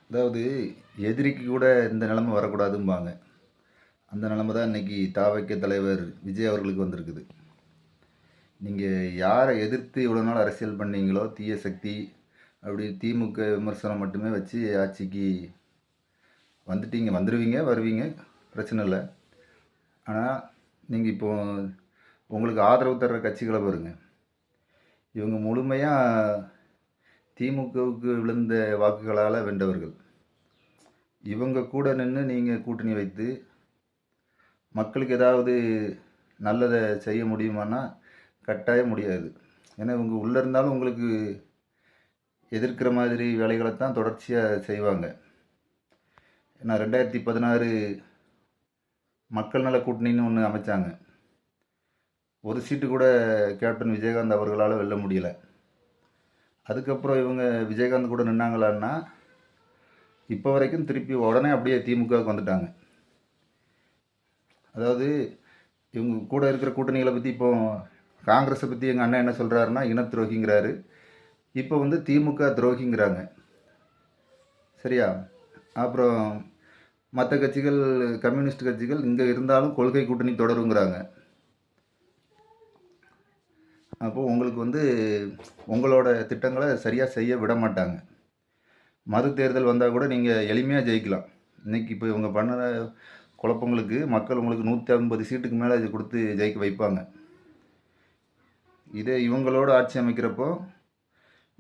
அதாவது எதிரிக்கு கூட இந்த நிலைமை வரக்கூடாதும்பாங்க. அந்த நிலைமை தான் இன்னைக்கு தாவைக்க தலைவர் விஜய் அவர்களுக்கு வந்திருக்குது. நீங்கள் யாரை எதிர்த்து இவ்வளோ நாள் அரசியல் பண்ணீங்களோ, தீய சக்தி அப்படி திமுக விமர்சனம் மட்டுமே வச்சு ஆட்சிக்கு வந்துட்டீங்க, வந்துடுவீங்க, வருவீங்க, பிரச்சனை இல்லை. ஆனால் நீங்கள் இப்போ உங்களுக்கு ஆதரவு தர்ற கட்சிகளை பாருங்க. இவங்க முழுமையாக திமுகவுக்கு விழுந்த வாக்குகளால் வென்றவர்கள். இவங்க கூட நின்று நீங்கள் கூட்டணி வைத்து மக்களுக்கு ஏதாவது நல்லதை செய்ய முடியுமான்னா கட்டாயம் முடியாது. ஏன்னா இவங்க உள்ளே இருந்தாலும் உங்களுக்கு எதிர்க்கிற மாதிரி வேலைகளை தான் தொடர்ச்சியாக செய்வாங்க. ஏன்னா 2016 மக்கள் நல கூட்டணின்னு ஒன்று அமைச்சாங்க. ஒரு சீட்டு கூட கேப்டன் விஜயகாந்த் அவர்களால் வெல்ல முடியலை. அதுக்கப்புறம் இவங்க விஜயகாந்த் கூட நின்னாங்களான்னா இப்போ வரைக்கும் திருப்பி உடனே அப்படியே திமுகவுக்கு வந்துட்டாங்க. அதாவது இவங்க கூட இருக்கிற கூட்டணிகளை பற்றி இப்போ காங்கிரஸை பற்றி எங்கள் அண்ணன் என்ன சொல்கிறாருன்னா இன துரோகிங்கிறாரு. இப்போ வந்து திமுக துரோகிங்கிறாங்க. சரியா? அப்புறம் மற்ற கட்சிகள், கம்யூனிஸ்ட் கட்சிகள் இங்கே இருந்தாலும் கொள்கை கூட்டணி தொடருங்கிறாங்க. அப்போது உங்களுக்கு வந்து உங்களோட திட்டங்களை சரியாக செய்ய விட மாட்டாங்க. மறு தேர்தல் வந்தால் கூட நீங்கள் எளிமையாக ஜெயிக்கலாம். இன்றைக்கி இப்போ இவங்க பண்ணுற குழப்பங்களுக்கு மக்கள் உங்களுக்கு 150 சீட்டுக்கு மேலே இது கொடுத்து ஜெயிக்க வைப்பாங்க. இதே இவங்களோட ஆட்சி அமைக்கிறப்போ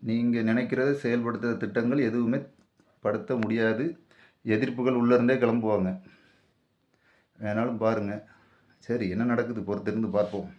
நீங்கள் நினைக்கிறத செயல்படுத்துகிற திட்டங்கள் எதுவுமே படுத்த முடியாது. எதிர்ப்புகள் உள்ளேருந்தே கிளம்புவாங்க. வேணாலும் பாருங்கள். சரி, என்ன நடக்குது பொறுத்திருந்து பார்ப்போம்.